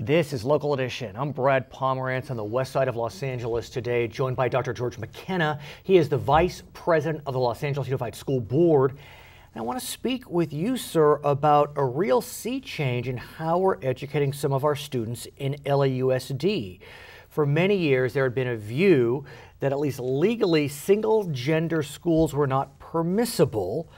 This is Local Edition. I'm Brad Pomerance on the west side of Los Angeles today, joined by Dr. George McKenna. He is the Vice President of the Los Angeles Unified School Board. And I want to speak with you, sir, about a real sea change in how we're educating some of our students in LAUSD. For many years, there had been a view that at least legally single-gender schools were not permissible,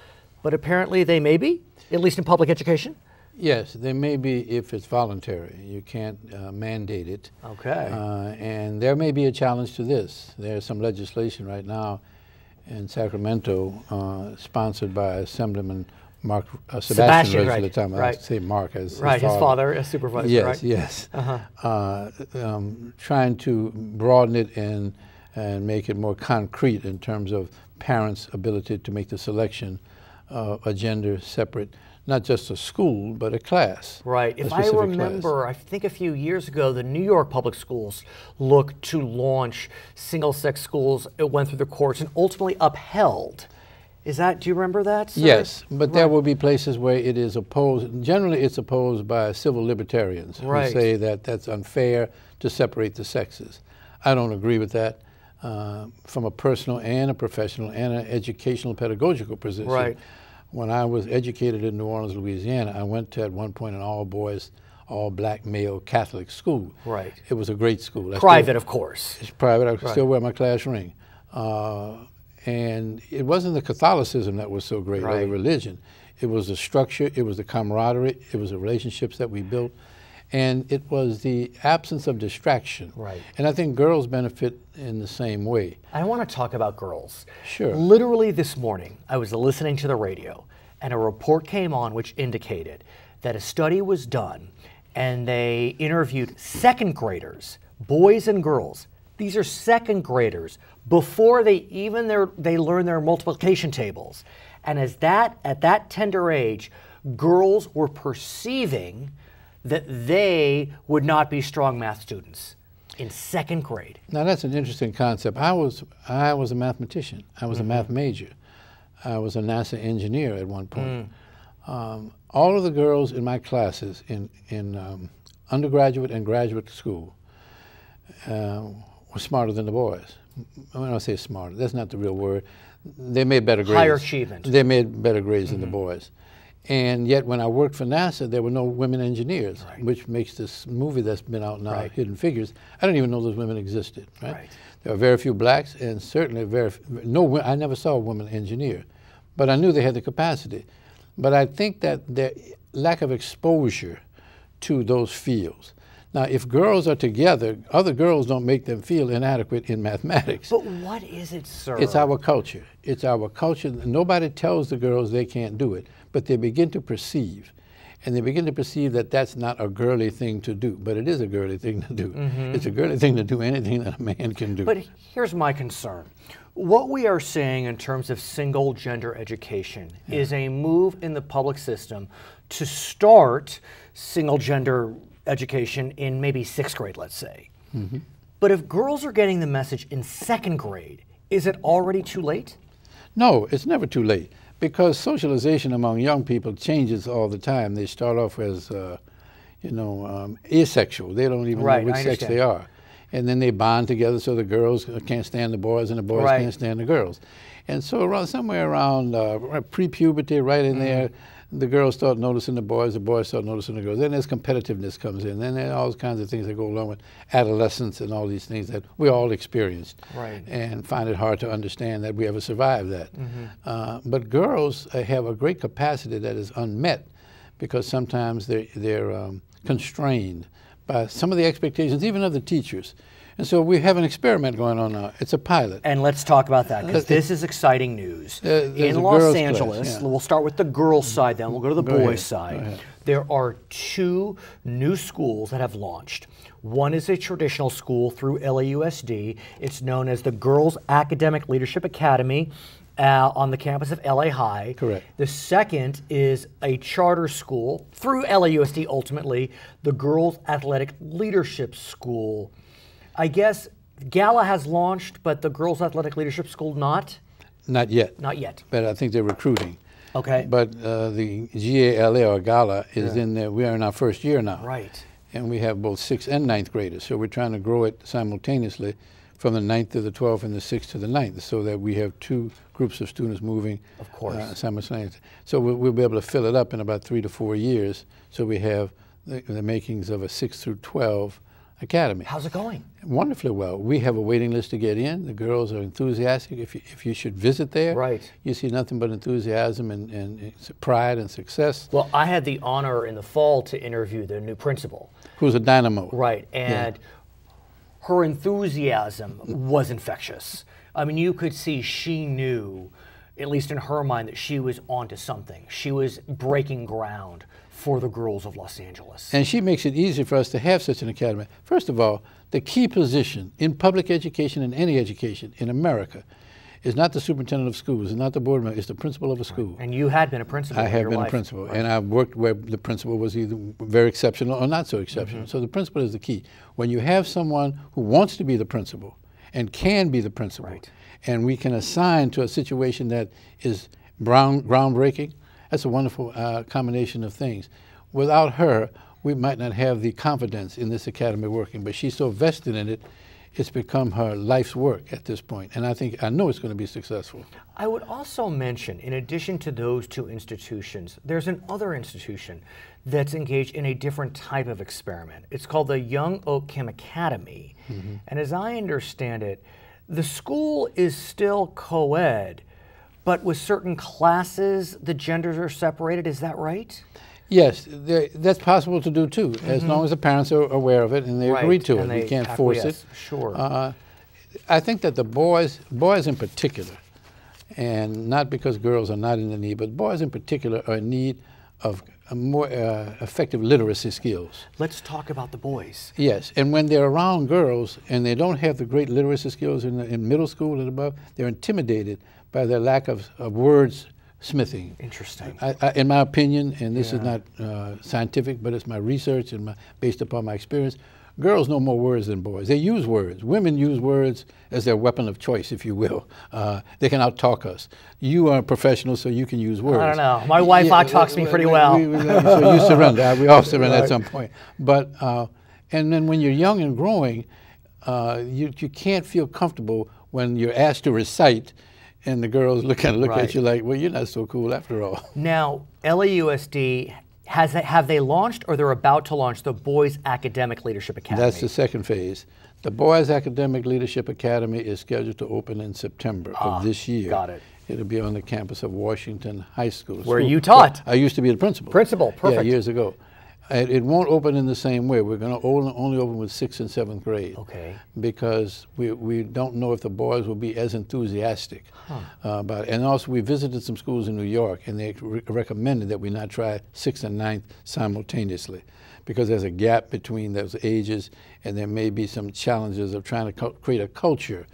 but apparently they may be, at least in public education. Yes, they may be if it's voluntary. You can't mandate it. Okay. And there may be a challenge to this. There's some legislation right now in Sacramento sponsored by Assemblyman Mark Sebastian right, at the time. Right. I say Mark as his father as supervisor. Yes, right? yes. Trying to broaden it and make it more concrete in terms of parents' ability to make the selection of a gender separate, not just a school, but a class. Right. If I remember, I think a few years ago, the New York public schools looked to launch single-sex schools. It went through the courts and ultimately upheld. Do you remember that, sir? Yes, but there will be places where it is opposed. Generally, it's opposed by civil libertarians who say that that's unfair to separate the sexes. I don't agree with that from a personal and a professional and an educational pedagogical position. Right. When I was educated in New Orleans, Louisiana, I went to, at one point, an all-boys, all-black male Catholic school. Right. It was a great school. Private, of course. It's private. I still wear my class ring. And it wasn't the Catholicism that was so great, or the religion. It was the structure, it was the camaraderie, it was the relationships that we built, and it was the absence of distraction. Right. And I think girls benefit in the same way. I want to talk about girls. Sure. Literally this morning, I was listening to the radio, and a report came on which indicated that a study was done, and they interviewed second graders, boys and girls. These are second graders before they learn their multiplication tables. And at that tender age, girls were perceiving that they would not be strong math students in second grade. Now that's an interesting concept. I was a mathematician. I was a math major. I was a NASA engineer at one point. All of the girls in my classes in undergraduate and graduate school were smarter than the boys. When I say smarter, that's not the real word. They made better grades. Higher achievement. They made better grades than the boys. And yet when I worked for NASA, there were no women engineers, which makes this movie that's been out now, Hidden Figures, I didn't even know those women existed. There were very few blacks, and certainly I never saw a woman engineer, but I knew they had the capacity. But I think that their lack of exposure to those fields. Now, if girls are together, other girls don't make them feel inadequate in mathematics. But what is it, sir? It's our culture. It's our culture. Nobody tells the girls they can't do it, but they begin to perceive. And they begin to perceive that that's not a girly thing to do, but it is a girly thing to do. It's a girly thing to do anything that a man can do. But here's my concern. What we are seeing in terms of single gender education is a move in the public system to start single gender education in maybe sixth grade, let's say. But if girls are getting the message in second grade, is it already too late? No, it's never too late, because socialization among young people changes all the time. They start off as, asexual. They don't even know which sex they are. And then they bond together, so the girls can't stand the boys and the boys can't stand the girls. And so somewhere around pre-puberty, right in there, the girls start noticing the boys start noticing the girls. Then there's competitiveness comes in. Then there are all kinds of things that go along with adolescence and all these things that we all experienced and find it hard to understand that we ever survived that. But girls have a great capacity that is unmet, because sometimes they're constrained by some of the expectations, even of the teachers. And so we have an experiment going on now. It's a pilot. And let's talk about that, because this is exciting news. In Los Angeles, we'll start with the girls' side, then we'll go to the boys' side. There are two new schools that have launched. One is a traditional school through LAUSD. It's known as the Girls Academic Leadership Academy on the campus of LA High. Correct. The second is a charter school through LAUSD, ultimately, the Girls Athletic Leadership School. I guess Gala has launched, but the Girls Athletic Leadership School not? Not yet. Not yet. But I think they're recruiting. Okay. But the GALA or Gala is in there. We are in our first year now. Right. and we have both 6th and 9th graders. So we're trying to grow it simultaneously from the 9th to the 12th and the 6th to the 9th, so that we have 2 groups of students moving simultaneously. So we'll be able to fill it up in about 3 to 4 years, so we have the makings of a 6 through 12 academy. How's it going? Wonderfully well. We have a waiting list to get in. The girls are enthusiastic. If you should visit there, you see nothing but enthusiasm and pride and success. Well, I had the honor in the fall to interview the new principal. Who's a dynamo. Right, and her enthusiasm was infectious. I mean, you could see she knew, at least in her mind, that she was onto something. She was breaking ground for the girls of Los Angeles. And she makes it easy for us to have such an academy. First of all, the key position in public education and any education in America is not the superintendent of schools, it's not the board member, it's the principal of a school. And you had been a principal. I have been a principal, and I've worked where the principal was either very exceptional or not so exceptional. So the principal is the key. When you have someone who wants to be the principal and can be the principal, and we can assign to a situation that is groundbreaking, that's a wonderful combination of things. Without her, we might not have the confidence in this academy working, but she's so vested in it, it's become her life's work at this point, and I know it's going to be successful. I would also mention, in addition to those 2 institutions, there's another institution that's engaged in a different type of experiment. It's called the Young Oak Kim Academy, and as I understand it, the school is still co-ed, but with certain classes, the genders are separated. Is that right? Yes, that's possible to do too, as long as the parents are aware of it and they agree to it. We can't force it. Sure. I think that the boys in particular, and not because girls are not in the need, but boys in particular are in need of more effective literacy skills. Let's talk about the boys. Yes, and when they're around girls and they don't have the great literacy skills in middle school and above, they're intimidated by their lack of words smithing. Interesting. In my opinion, and this is not scientific, but it's my research and based upon my experience, girls know more words than boys. They use words. Women use words as their weapon of choice, if you will. They can out-talk us. You are a professional, so you can use words. I don't know. My wife out-talks me pretty well. So you surrender. We all surrender at some point. But, and then when you're young and growing, you can't feel comfortable when you're asked to recite and the girls look at you like, well, you're not so cool after all. Now, LAUSD, have they launched or they're about to launch the Boys Academic Leadership Academy? That's the second phase. The Boys Academic Leadership Academy is scheduled to open in September of this year. Got it. It'll be on the campus of Washington High School. Where you taught. I used to be the principal. Principal, perfect. Yeah, years ago. It won't open in the same way. We're going to only open with 6th and 7th grade. Okay. Because we don't know if the boys will be as enthusiastic about it. And also we visited some schools in New York and they recommended that we not try 6th and 9th simultaneously because there's a gap between those ages and there may be some challenges of trying to create a culture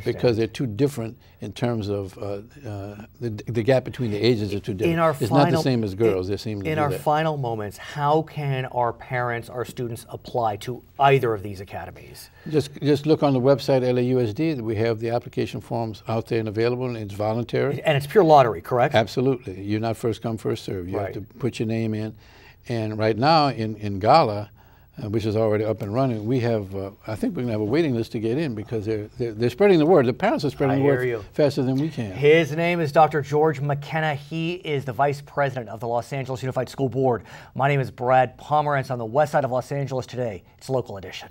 because they're too different in terms of the gap between the ages are too different. It's not the same as girls. They seem to do that. In our final moments, how can our parents, our students apply to either of these academies? Just look on the website LAUSD. We have the application forms out there and available, and it's voluntary. And it's pure lottery, correct? Absolutely. You're not first come, first serve. You have to put your name in. And right now in Gala, which is already up and running, we have, I think we're going to have a waiting list to get in because they're spreading the word. The parents are spreading the word faster than we can. His name is Dr. George McKenna. He is the Vice President of the Los Angeles Unified School Board. My name is Brad Pomerance on the west side of Los Angeles today. It's Local Edition.